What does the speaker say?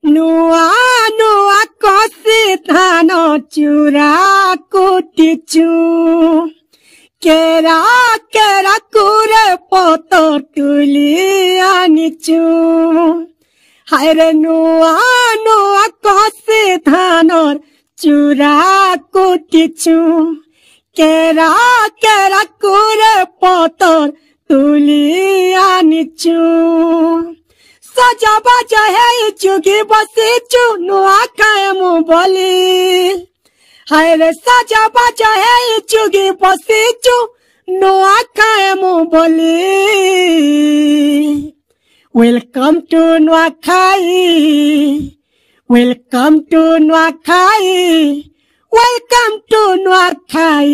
Nua nua kosi thano chura kutichu. Kera kera kure poto tuli anichu. Haire nua nua kosi thanor chura kutichu. Kera kera kure poto tuli anichu. Saja baja hai chugi basichu nua kaimu boli. Haire saja baja hai chugi basichu nua kaimu boli. Welcome to Nuakai. Welcome to Nuakai. Welcome to Nuakai.